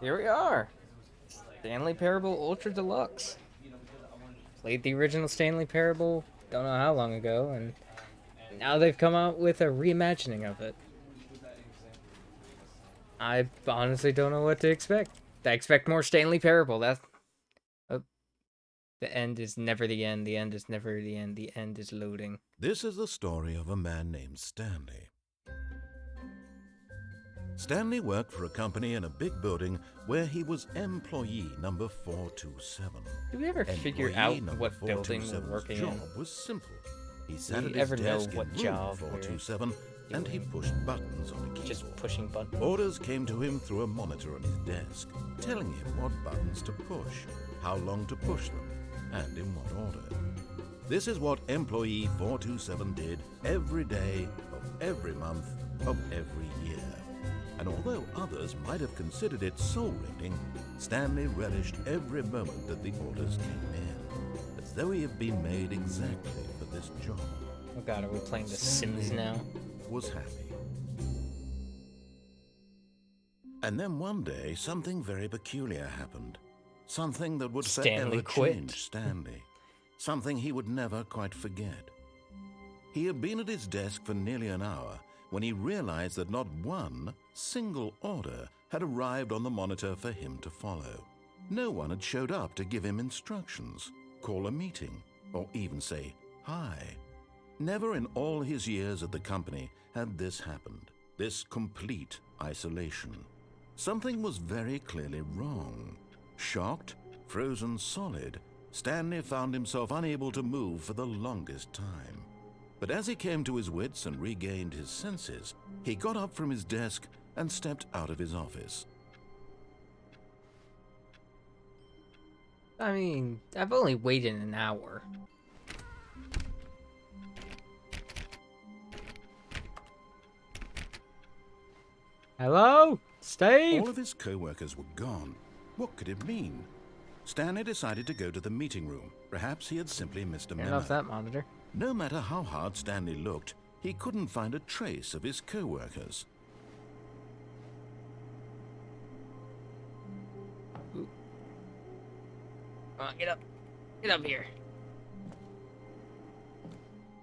Here we are. Stanley Parable Ultra Deluxe. Played the original Stanley Parable don't know how long ago, and now they've come out with a reimagining of it. I honestly don't know what to expect. I expect more Stanley Parable. Oh, the end is never the end. The end is never the end. The end is loading. This is the story of a man named Stanley. Stanley worked for a company in a big building where he was employee number 427. Do we ever figure out what building we're working in? Job was simple. He sat at his ever know desk what in job room we're 427 and he pushed buttons on a keyboard. Just pushing buttons. Orders came to him through a monitor on his desk, telling him what buttons to push, how long to push them, and in what order. This is what employee 427 did every day of every month of every year. And although others might have considered it soul-rending, Stanley relished every moment that the orders came in, as though he had been made exactly for this job. Oh god, are we playing The Sims now? Was happy. And then one day, something very peculiar happened. Something that would Stanley forever quit. change Stanley. Something he would never quite forget. He had been at his desk for nearly an hour when he realized that not one single order had arrived on the monitor for him to follow. No one had showed up to give him instructions, call a meeting, or even say hi. Never in all his years at the company had this happened, this complete isolation. Something was very clearly wrong. Shocked, frozen solid, Stanley found himself unable to move for the longest time. But as he came to his wits and regained his senses, he got up from his desk and stepped out of his office. I mean, I've only waited an hour. Hello? Steve? All of his co-workers were gone. What could it mean? Stanley decided to go to the meeting room. Perhaps he had simply missed a Turn memo. off that monitor. No matter how hard Stanley looked, he couldn't find a trace of his co-workers. Ooh. Come on, get up. Get up here.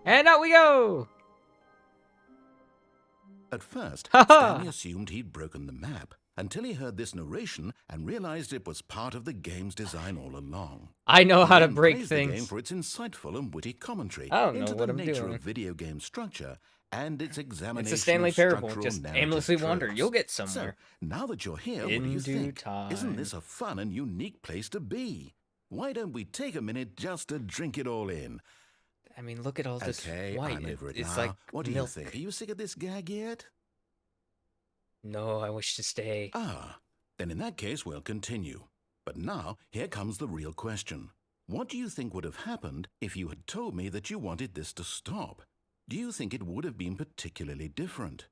And out we go! At first, Ha ha! Stanley assumed he'd broken the map until he heard this narration and realized it was part of the game's design all along. I know how He to then break praised the game things. for its insightful and witty commentary I don't know into what the I'm nature doing. of video game structure and its examination It's a Stanley of Parable. structural Just narrative aimlessly wander. tropes. You'll get So, somewhere. now that you're here, what In do you due think? time. Isn't this a fun and unique place to be? Why don't we take a minute just to drink it all in? I mean, look at all this Okay, white. I'm over it It's now. like What do milk. you think? Are you sick of this gag yet? No, I wish to stay. Ah, then in that case, we'll continue. But now, here comes the real question. What do you think would have happened if you had told me that you wanted this to stop? Do you think it would have been particularly different?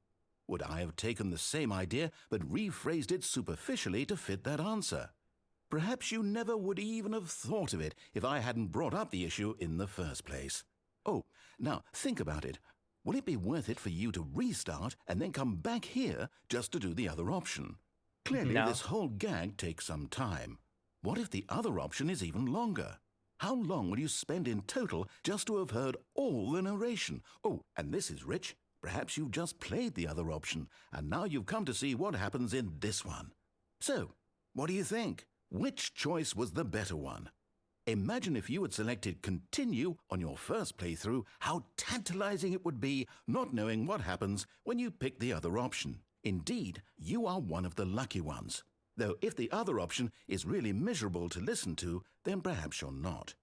Would I have taken the same idea but rephrased it superficially to fit that answer? Perhaps you never would even have thought of it if I hadn't brought up the issue in the first place. Oh, now think about it. Will it be worth it for you to restart and then come back here just to do the other option? Clearly, No. this whole gag takes some time. What if the other option is even longer? How long will you spend in total just to have heard all the narration? Oh, and this is rich. Perhaps you've just played the other option, and now you've come to see what happens in this one. So, what do you think? Which choice was the better one? Imagine if you had selected continue on your first playthrough, how tantalizing it would be not knowing what happens when you pick the other option. Indeed, you are one of the lucky ones. Though if the other option is really miserable to listen to, then perhaps you're not.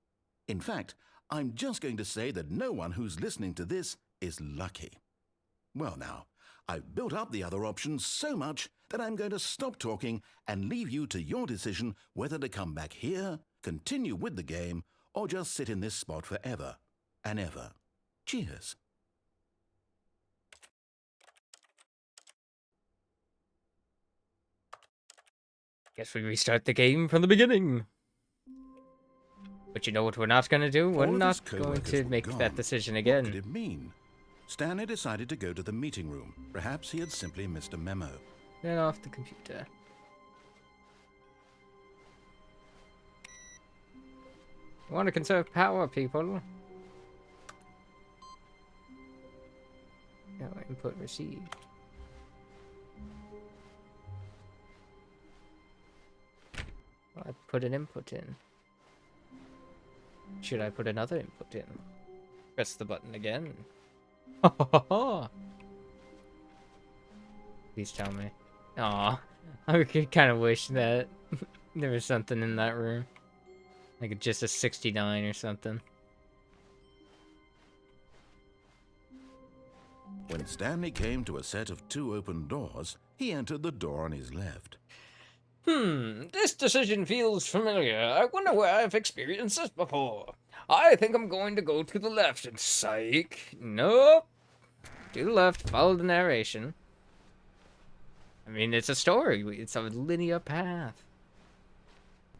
In fact, I'm just going to say that no one who's listening to this is lucky. Well now, I've built up the other option so much that I'm going to stop talking and leave you to your decision whether to come back here, continue with the game, or just sit in this spot forever and ever. Cheers. Guess we restart the game from the beginning. But you know what we're not going to do? We're All of his not going co-workers to were make gone. that decision What could again. it mean? Stanley decided to go to the meeting room. Perhaps he had simply missed a memo. Turn off the computer. Want to conserve power, people. Oh, input received. Well, I put an input in. Should I put another input in? Press the button again. Please tell me. Aw, I could kind of wish that there was something in that room. Like just a 69 or something. When Stanley came to a set of 2 open doors, he entered the door on his left. This decision feels familiar. I wonder where I've experienced this before. I think I'm going to go to the left and psych. Nope. To the left, follow the narration. I mean, it's a story. It's a linear path.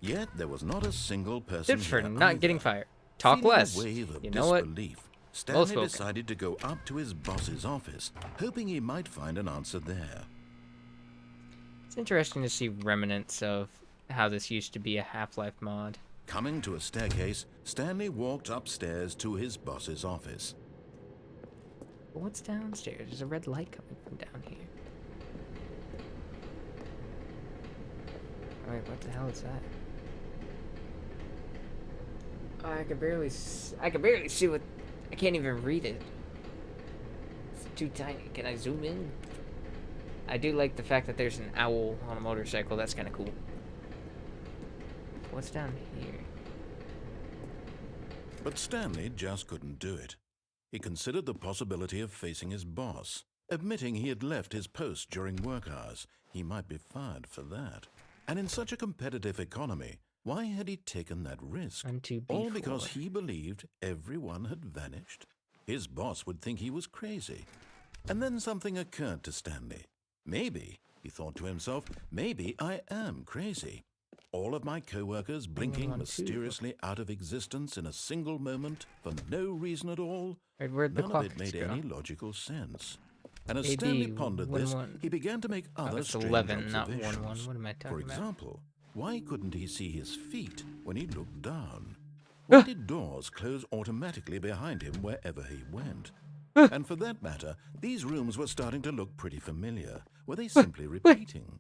Yet there was not a single person Good for here not either. getting fired. Talk Feeling less. a wave of You know what? disbelief, Well Stanley spoken. decided to go up to his boss's office, hoping he might find an answer there. It's interesting to see remnants of how this used to be a Half-Life mod. Coming to a staircase, Stanley walked upstairs to his boss's office. But what's downstairs? There's a red light coming from down here. Wait, what the hell is that? Oh, I can barely see what. I can't even read it. It's too tiny. Can I zoom in? I do like the fact that there's an owl on a motorcycle. That's kind of cool. What's down here? But Stanley just couldn't do it. He considered the possibility of facing his boss. Admitting he had left his post during work hours, he might be fired for that. And in such a competitive economy, why had he taken that risk? All because he believed everyone had vanished? His boss would think he was crazy. And then something occurred to Stanley. Maybe, he thought to himself, maybe I am crazy. All of my co-workers blinking mysteriously out of existence in a single moment for no reason at all. Where'd the None of clock it made go? any logical sense. And as AD Stanley pondered this, 11. he began to make Oh, other it's strange 11, not observations. 11. What am I talking For about? example, why couldn't he see his feet when he looked down? Why did doors close automatically behind him wherever he went? And for that matter, these rooms were starting to look pretty familiar. Were they simply repeating?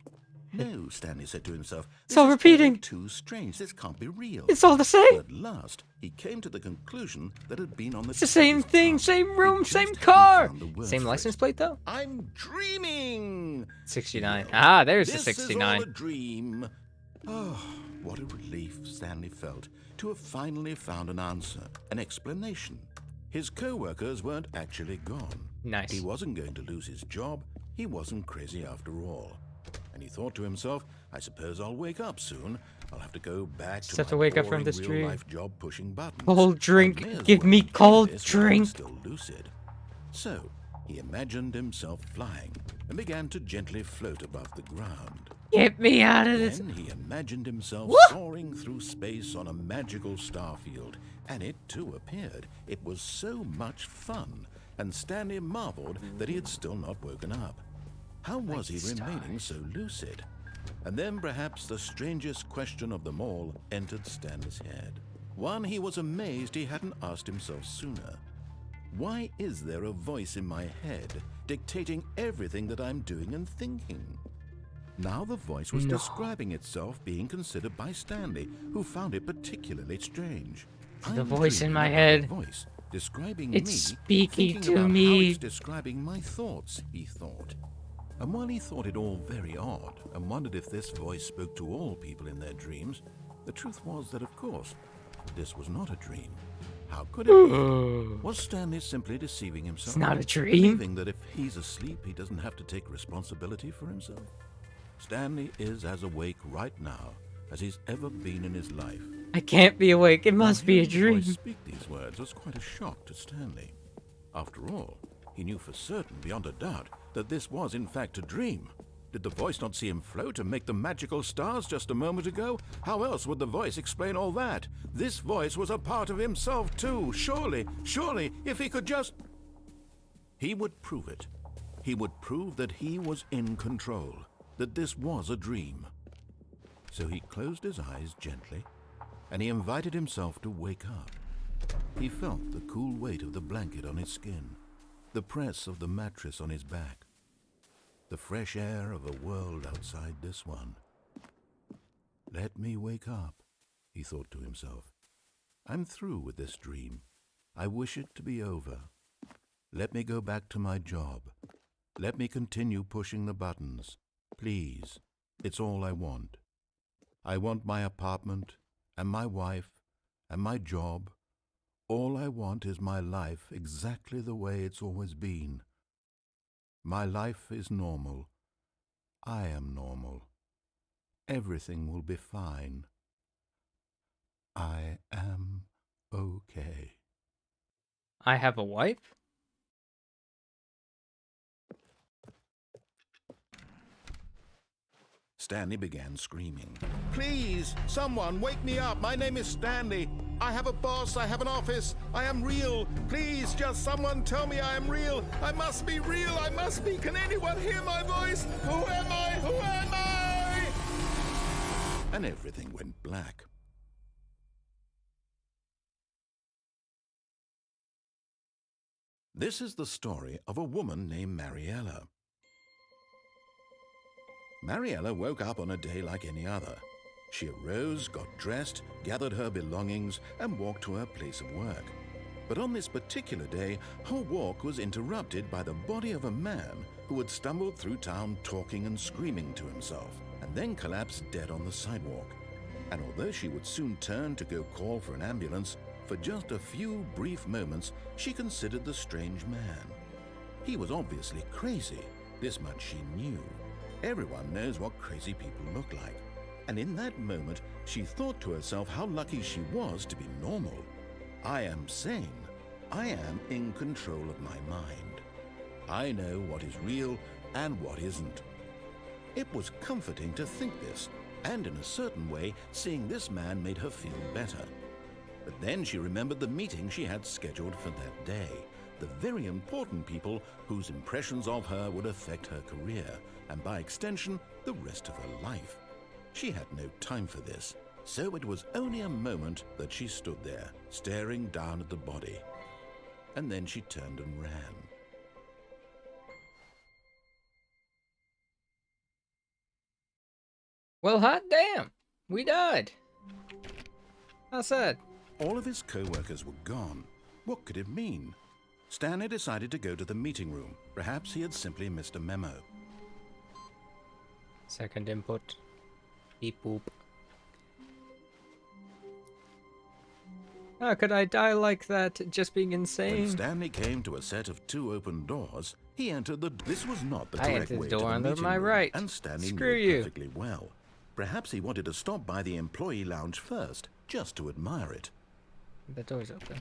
No, Stanley said to himself. It's all repeating. Too strange. This can't be real. It's all the But same. at last, he came to the conclusion that had been on the It's the same his thing, tongue. same room, He same just car. hadn't found the words Same for license it. plate though. I'm dreaming. 69. He Ah, there's the This 69. is all a dream. Oh, what a relief Stanley felt to have finally found an answer, an explanation. His co-workers weren't actually gone. Nice. He wasn't going to lose his job. He wasn't crazy after all. And he thought to himself, I suppose I'll wake up soon. I'll have to go back to Have my to wake up from boring this dream. real-life job pushing buttons. Cold drink. I may as Give well me do cold this while I'm drink. Still lucid. So he imagined himself flying and began to gently float above the ground. Get me out of this. Then he imagined himself soaring through space on a magical starfield, and it too appeared. It was so much fun, and Stanley marveled that he had still not woken up. How was he remaining so lucid? And then perhaps the strangest question of them all entered Stanley's head. One he was amazed he hadn't asked himself sooner. Why is there a voice in my head dictating everything that I'm doing and thinking? Now the voice was describing itself being considered by Stanley, who found it particularly strange. The I'm voice in dreaming my about head. a voice describing It's me, speaking thinking to about me. How it's describing my thoughts, he thought. And while he thought it all very odd and wondered if this voice spoke to all people in their dreams, the truth was that, of course, this was not a dream. How could it be? Was Stanley simply deceiving himself? It's not a dream. Believing that if he's asleep, he doesn't have to take responsibility for himself? Stanley is as awake right now as he's ever been in his life. I can't be awake. It must be a Hearing the dream. voice speak these words was quite a shock to Stanley. After all, he knew for certain, beyond a doubt, that this was in fact a dream. Did the voice not see him float and make the magical stars just a moment ago? How else would the voice explain all that? This voice was a part of himself too. Surely, if he could just... He would prove it. He would prove that he was in control, that this was a dream. So he closed his eyes gently and he invited himself to wake up. He felt the cool weight of the blanket on his skin, the press of the mattress on his back, the fresh air of a world outside this one. Let me wake up, he thought to himself. I'm through with this dream. I wish it to be over. Let me go back to my job. Let me continue pushing the buttons. Please, it's all I want. I want my apartment, and my wife, and my job. All I want is my life exactly the way it's always been. My life is normal. I am normal. Everything will be fine. I am okay. I have a wife? Stanley began screaming. Please, someone, wake me up. My name is Stanley. I have a boss. I have an office. I am real. Please, just someone tell me I am real. I must be real. I must be. Can anyone hear my voice? Who am I? Who am I? And everything went black. This is the story of a woman named Mariella. Mariella woke up on a day like any other. She arose, got dressed, gathered her belongings, and walked to her place of work. But on this particular day, her walk was interrupted by the body of a man who had stumbled through town talking and screaming to himself, and then collapsed dead on the sidewalk. And although she would soon turn to go call for an ambulance, for just a few brief moments, she considered the strange man. He was obviously crazy. This much she knew. Everyone knows what crazy people look like. And in that moment, she thought to herself how lucky she was to be normal. I am sane. I am in control of my mind. I know what is real and what isn't. It was comforting to think this, and in a certain way, seeing this man made her feel better. But then she remembered the meeting she had scheduled for that day, the very important people whose impressions of her would affect her career, and by extension, the rest of her life. She had no time for this, so it was only a moment that she stood there, staring down at the body. And then she turned and ran. Well, hot damn. We died. How sad. All of his co-workers were gone. What could it mean? Stanley decided to go to the meeting room. Perhaps he had simply missed a memo. Second input. Beep boop. How could I die like that, just being insane? When Stanley came to a set of 2 open doors, he entered the... This was not the I correct entered way the door to the under meeting my room, right. and Stanley Screw knew it you. perfectly well. Perhaps he wanted to stop by the employee lounge first, just to admire it. The door's open.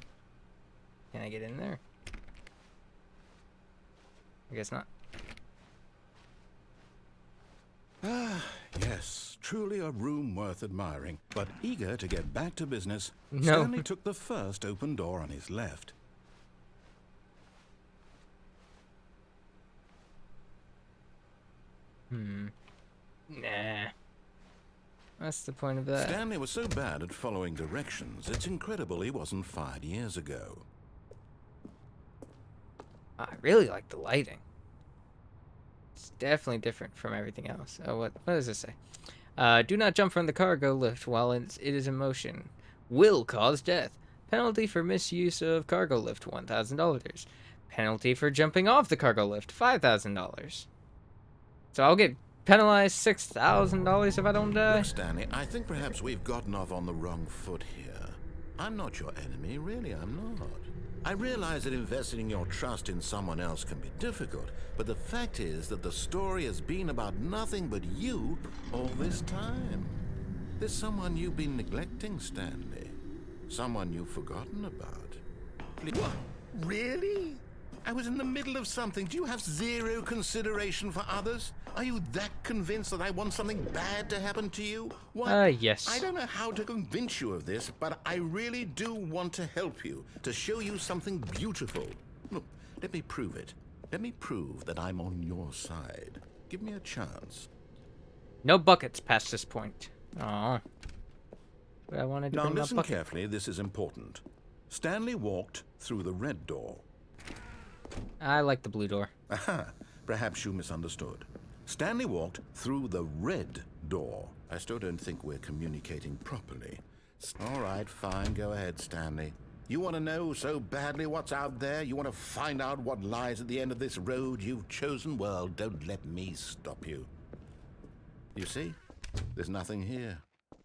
Can I get in there? I guess not. Ah, yes, truly a room worth admiring. But eager to get back to business, No. Stanley took the first open door on his left. Nah. What's the point of that? Stanley was so bad at following directions, it's incredible he wasn't fired years ago. I really like the lighting. It's definitely different from everything else. Oh, what does this say? Do not jump from the cargo lift while it is in motion. Will cause death. Penalty for misuse of cargo lift, $1,000. Penalty for jumping off the cargo lift, $5,000. So I'll get penalized $6,000 if I don't die. Look, Stanley, I think perhaps we've gotten off on the wrong foot here. I'm not your enemy, really, I'm not. I realize that investing your trust in someone else can be difficult, but the fact is that the story has been about nothing but you all this time. There's someone you've been neglecting, Stanley. Someone you've forgotten about. Please. What? Really? I was in the middle of something. Do you have zero consideration for others? Are you that convinced that I want something bad to happen to you? What? Yes. I don't know how to convince you of this, but I really do want to help you, to show you something beautiful. Look, let me prove it. Let me prove that I'm on your side. Give me a chance. No buckets past this point. Aw. But I wanted to Now bring my listen bucket. carefully, this is important. Stanley walked through the red door. I like the blue door. Aha, perhaps you misunderstood. Stanley walked through the red door. I still don't think we're communicating properly. All right, fine, go ahead, Stanley. You want to know so badly what's out there? You want to find out what lies at the end of this road you've chosen? Well, don't let me stop you. You see, there's nothing here.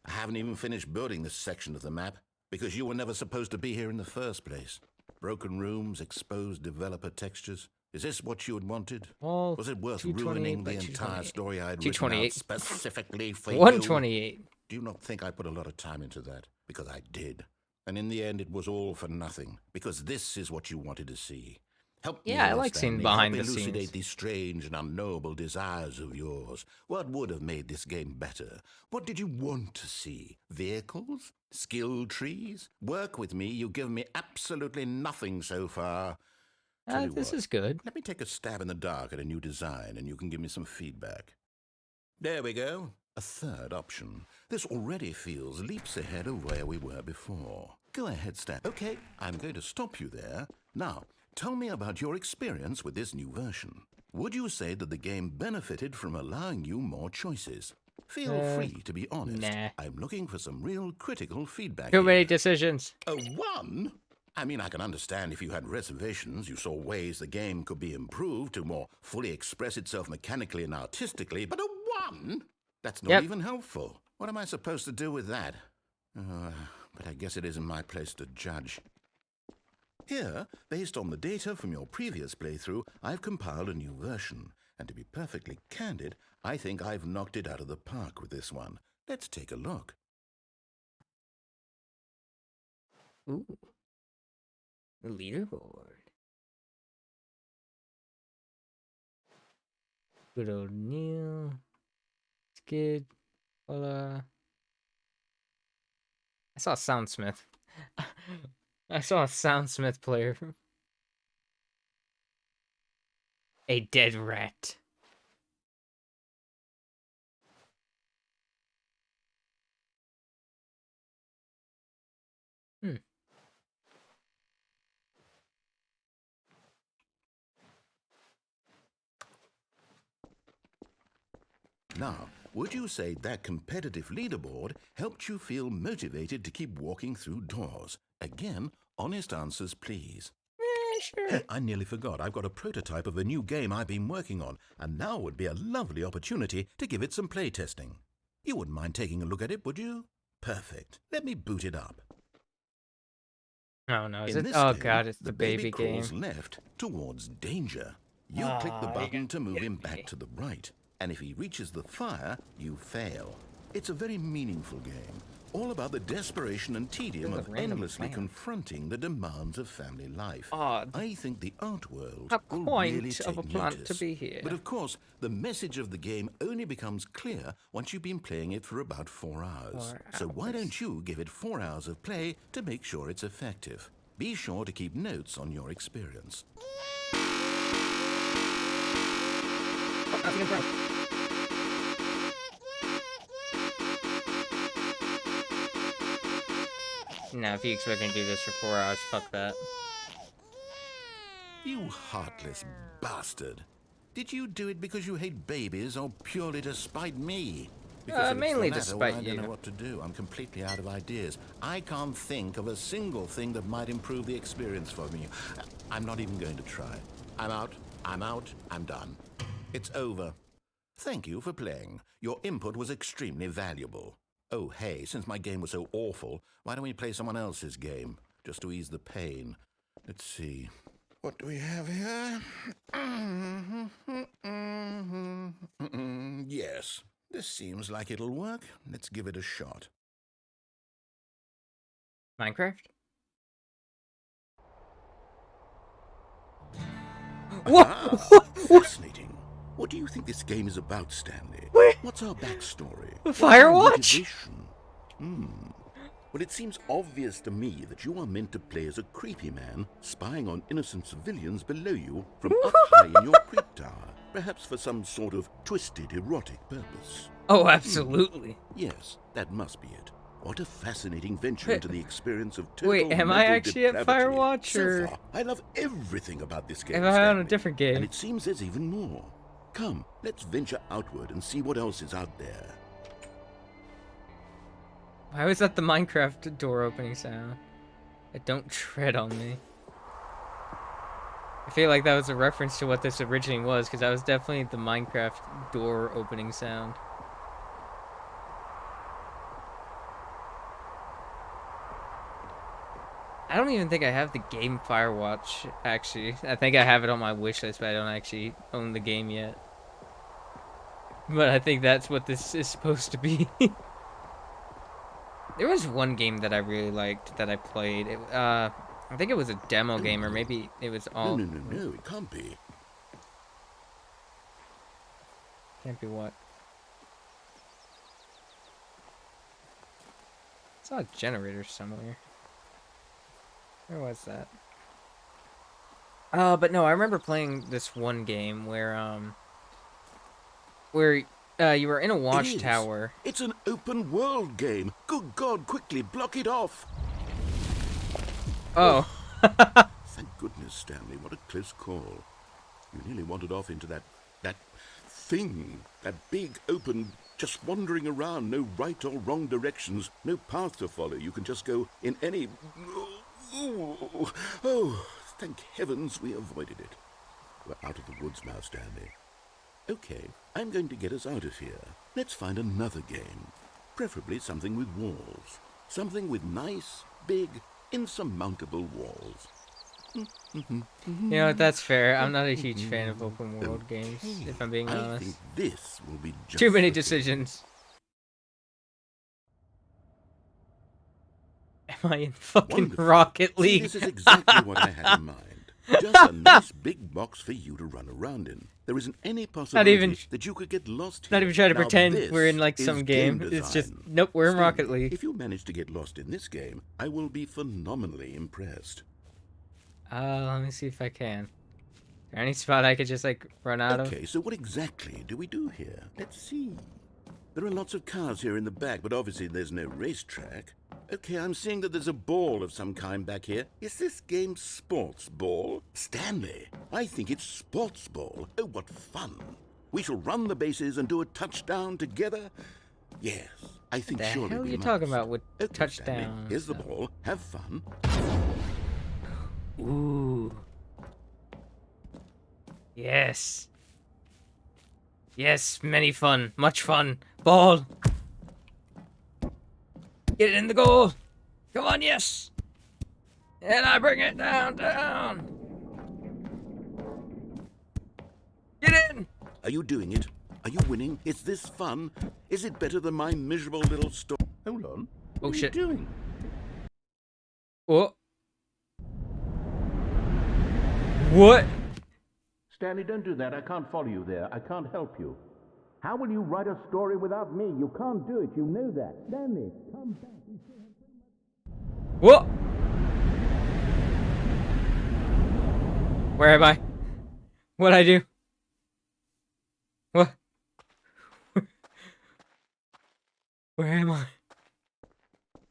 I haven't even finished building this section of the map because you were never supposed to be here in the first place. Broken rooms, exposed developer textures. Is this what you had wanted? Well, Was it worth 228 ruining by the entire 228. story I had written out 228. specifically for you? 128. Do you not think I put a lot of time into that? Because I did. And in the end, it was all for nothing. Because this is what you wanted to see. Help me, Yeah, I like seeing Stanley. behind Help the elucidate scenes. these strange and unknowable desires of yours. What would have made this game better? What did you want to see? Vehicles? Skill trees? Work with me. You've given me absolutely nothing so far. Tell you This what, is good. let me take a stab in the dark at a new design, and you can give me some feedback. There we go. A third option. This already feels leaps ahead of where we were before. Go ahead, Stan. Okay, I'm going to stop you there. Now, tell me about your experience with this new version. Would you say that the game benefited from allowing you more choices? Feel free to be honest. Nah. I'm looking for some real critical feedback Too here. many decisions. A one? I mean, I can understand if you had reservations, you saw ways the game could be improved to more fully express itself mechanically and artistically, but a one? That's not even helpful. What am I supposed to do with that? But I guess it isn't my place to judge. Here, based on the data from your previous playthrough, I've compiled a new version. And to be perfectly candid, I think I've knocked it out of the park with this one. Let's take a look. Ooh. The leaderboard. Good old Neil. Skid. Hola. I saw a Soundsmith. I saw a Soundsmith player. A dead rat. Now, would you say that competitive leaderboard helped you feel motivated to keep walking through doors? Again, honest answers, please. Sure. I nearly forgot. I've got a prototype of a new game I've been working on, and now would be a lovely opportunity to give it some playtesting. You wouldn't mind taking a look at it, would you? Perfect. Let me boot it up. Oh no, is In it? this Oh game, god, it's the the baby game. crawls left towards danger. You click the button to move him back to the right, and if he reaches the fire, you fail. It's a very meaningful game, all about the desperation and tedium This is of a random endlessly plant. confronting the demands of family life. Odd. I think the art world How will quaint really of take a plant to notice. be here. But of course, the message of the game only becomes clear once you've been playing it for about 4 hours. 4 So why hours. don't you give it 4 hours of play to make sure it's effective? Be sure to keep notes on your experience. Now, if you expect me to do this for 4 hours, fuck that. You heartless bastard. Did you do it because you hate babies or purely to spite me? Because if it's Mainly the to latter, well, spite I don't you. know what to do. I'm completely out of ideas. I can't think of a single thing that might improve the experience for me. I'm not even going to try. I'm out. I'm done. It's over. Thank you for playing. Your input was extremely valuable. Oh, hey, since my game was so awful, why don't we play someone else's game? Just to ease the pain. Let's see. What do we have here? Yes, this seems like it'll work. Let's give it a shot. Minecraft? What? Fascinating. What do you think this game is about, Stanley? What? What's our backstory? Firewatch? Well, it seems obvious to me that you are meant to play as a creepy man spying on innocent civilians below you from up high in your creep tower, perhaps for some sort of twisted erotic purpose. Oh, absolutely. Yes, that must be it. What a fascinating venture Wait. into the experience of total Wait, am mental I actually at depravity. Firewatch, So or far, I love everything about this game, am I on Stanley. a different And game? it seems there's even more. Come, let's venture outward and see what else is out there. Why was that the Minecraft door opening sound? Don't tread on me. I feel like that was a reference to what this originally was, because that was definitely the Minecraft door opening sound. I don't even think I have the game Firewatch, actually. I think I have it on my wish list, but I don't actually own the game yet. But I think that's what this is supposed to be. There was one game that I really liked that I played. I think it was a demo game, or maybe it was all... No, it can't be. Can't be what? I saw a generator somewhere. Where was that? But no, I remember playing this one game where you were in a watchtower. It's an open world game. Good God, quickly block it off. Oh. Thank goodness, Stanley. What a close call. You nearly wandered off into that thing. That big, open, just wandering around. No right or wrong directions. No path to follow. You can just go in any... Oh, thank heavens we avoided it. We're out of the woods now, Stanley. Okay, I'm going to get us out of here. Let's find another game. Preferably something with walls. Something with nice, big, insurmountable walls. You know what, that's fair. I'm not a huge fan of open world games, if I'm being I honest. think this will be just Too many the thing. decisions. Am I in fucking Wonderful. Rocket See, League? this is exactly what I had in mind. Just a nice big box for you to run around in. There isn't any possibility that you could get lost here. Not even trying to Now, pretend this we're in like is some game. It's just, nope, we're in Stanley, Rocket League. If you manage to get lost in this game, I will be phenomenally impressed. Let me see if I can. Is there any spot I could just like run out of? Okay, so what exactly do we do here? Let's see. There are lots of cars here in the back, but obviously there's no racetrack. Okay, I'm seeing that there's a ball of some kind back here. Is this game sports ball? Stanley, I think it's sports ball. Oh, what fun. We shall run the bases and do a touchdown together. Yes, I think The surely hell we you must. talking about with Okay, Stanley, touchdowns? here's the ball. Have fun. Ooh. Yes. Yes, many fun. Much fun. Ball. Get it in the goal. Come on, yes. And I bring it down. Get in. Are you doing it? Are you winning? Is this fun? Is it better than my miserable little story? Hold on. Oh, What are shit. you doing? Oh. What? Stanley, don't do that. I can't follow you there. I can't help you. How will you write a story without me? You can't do it. You know that. Stanley, come back. What? Where am I? What'd I do? What? Where am I?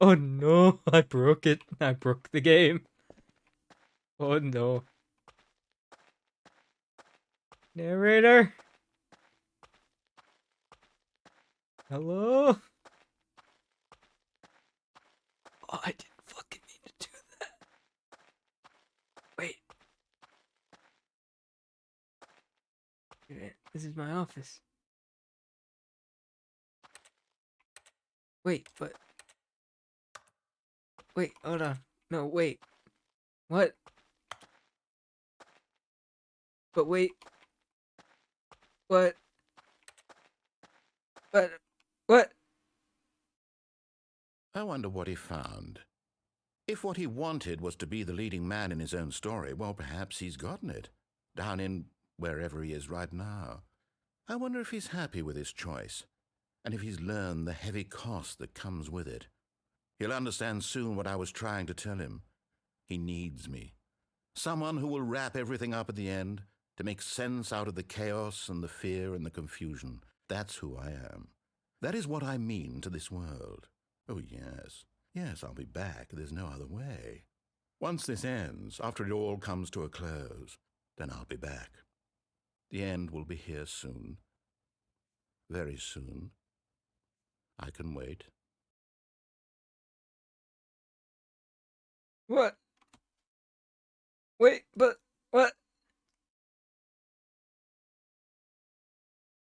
Oh no, I broke it. I broke the game. Oh no. Narrator? Hello? Oh, I didn't fucking mean to do that. Wait. This is my office. Wait, but... Wait, hold on. No, wait. What? But wait. What? What? I wonder what he found. If what he wanted was to be the leading man in his own story, well, perhaps he's gotten it. Down in wherever he is right now. I wonder if he's happy with his choice, and if he's learned the heavy cost that comes with it. He'll understand soon what I was trying to tell him. He needs me. Someone who will wrap everything up at the end, to make sense out of the chaos and the fear and the confusion. That's who I am. That is what I mean to this world. Oh, yes. Yes, I'll be back. There's no other way. Once this ends, after it all comes to a close, then I'll be back. The end will be here soon. Very soon. I can wait. What? Wait, but what?